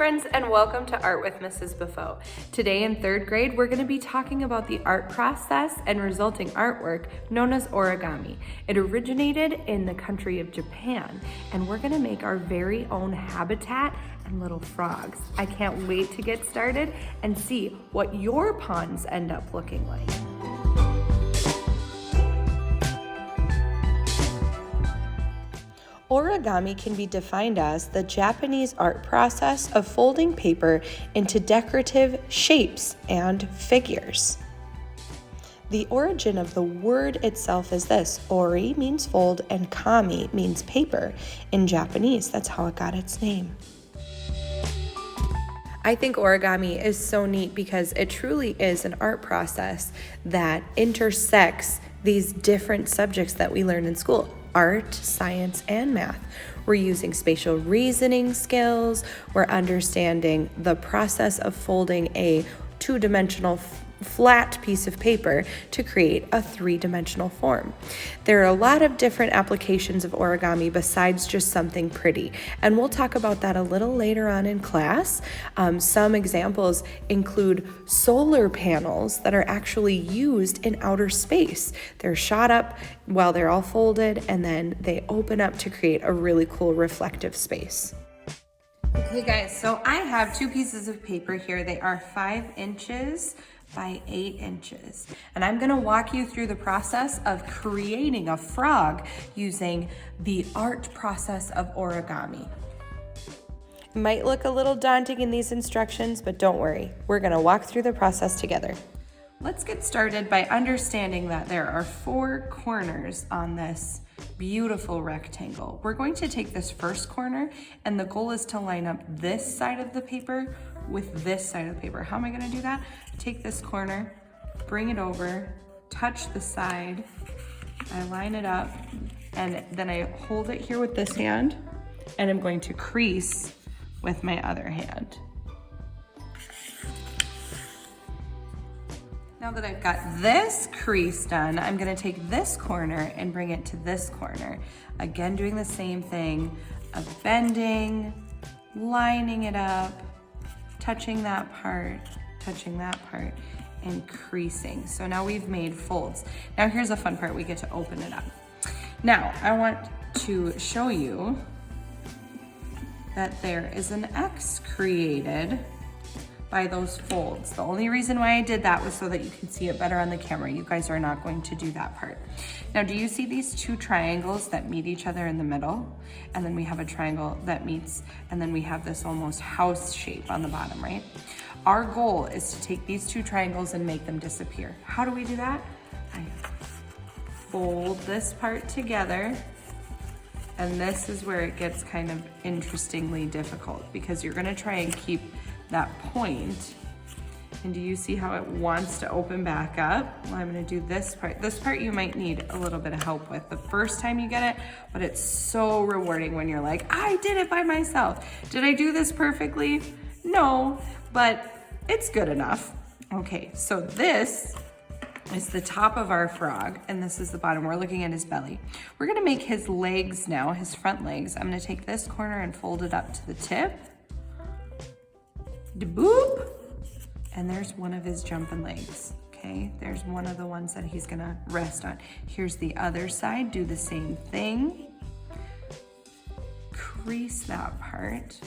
friends, and welcome to Art with Mrs. Beaufeaux. Today in third grade, we're going to be talking about the art process and resulting artwork known as origami. It originated in the country of Japan, and we're going to make our very own habitat and little frogs. I can't wait to get started and see what your ponds end up looking like. Origami can be defined as the Japanese art process of folding paper into decorative shapes and figures. The origin of the word itself is this: ori means fold and kami means paper in Japanese. That's how it got its name. I think origami is so neat because it truly is an art process that intersects these different subjects that we learn in school: art, science, and math. We're using spatial reasoning skills. We're understanding the process of folding a two-dimensional flat piece of paper to create a three-dimensional form. There are a lot of different applications of origami besides just something pretty, and we'll talk about that a little later on in class. Some examples include solar panels that are actually used in outer space. They're shot up while they're all folded, and then they open up to create a really cool reflective space. Okay guys, so I have two pieces of paper here. They are 5 inches by 8 inches. And I'm gonna walk you through the process of creating a frog using the art process of origami. It might look a little daunting in these instructions, but don't worry, we're gonna walk through the process together. Let's get started by understanding that there are 4 corners on this beautiful rectangle. We're going to take this first corner, and the goal is to line up this side of the paper with this side of the paper. How am I gonna do that? Take this corner, bring it over, touch the side, I line it up, and then I hold it here with this hand, and I'm going to crease with my other hand. Now that I've got this crease done, I'm gonna take this corner and bring it to this corner. Again, doing the same thing of bending, lining it up, touching that part, and creasing. So now we've made folds. Now here's a fun part, we get to open it up. Now I want to show you that there is an X created by those folds. The only reason why I did that was so that you can see it better on the camera. You guys are not going to do that part. Now, do you see these 2 triangles that meet each other in the middle? And then we have a triangle that meets, and then we have this almost house shape on the bottom, right? Our goal is to take these 2 triangles and make them disappear. How do we do that? I fold this part together, and this is where it gets kind of interestingly difficult because you're gonna try and keep that point. And do you see how it wants to open back up? Well, I'm gonna do this part. This part you might need a little bit of help with the first time you get it, but it's so rewarding when you're like, I did it by myself. Did I do this perfectly? No, but it's good enough. Okay, so this is the top of our frog, and this is the bottom. We're looking at his belly. We're gonna make his legs now, his front legs. I'm gonna take this corner and fold it up to the tip. Boop, and there's one of his jumping legs. Okay, there's one of the ones that he's gonna rest on. Here's the other side, do the same thing. Crease that part.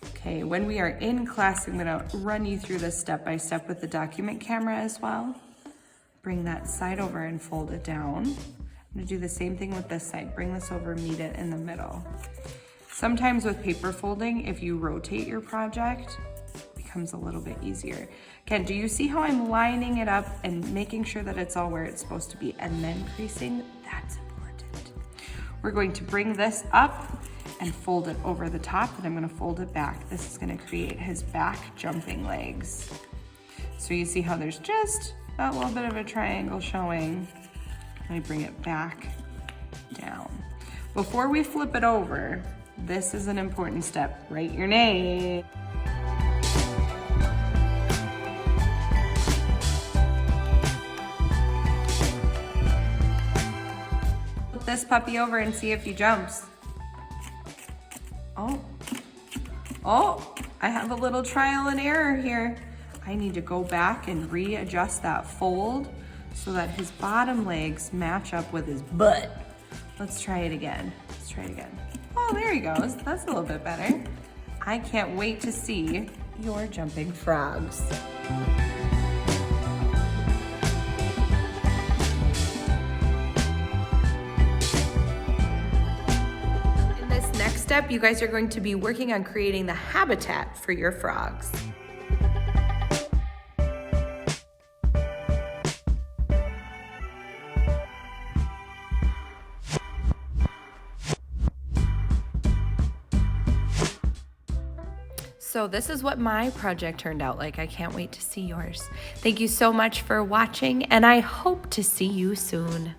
Okay, when we are in class, I'm gonna run you through this step by step with the document camera as well. Bring that side over and fold it down. I'm gonna do the same thing with this side. Bring this over, meet it in the middle. Sometimes with paper folding, if you rotate your project, it becomes a little bit easier. Again, do you see how I'm lining it up and making sure that it's all where it's supposed to be and then creasing? That's important. We're going to bring this up and fold it over the top, and I'm gonna fold it back. This is gonna create his back jumping legs. So you see how there's just that little bit of a triangle showing. Let me bring it back down. Before we flip it over, this is an important step. Write your name. Flip this puppy over and see if he jumps. Oh, Oh, I have a little trial and error here. I need to go back and readjust that fold so that his bottom legs match up with his butt. Let's try it again. Let's try it again. Oh, there he goes. That's a little bit better. I can't wait to see your jumping frogs. In this next step, you guys are going to be working on creating the habitat for your frogs. So this is what my project turned out like. I can't wait to see yours. Thank you so much for watching, and I hope to see you soon.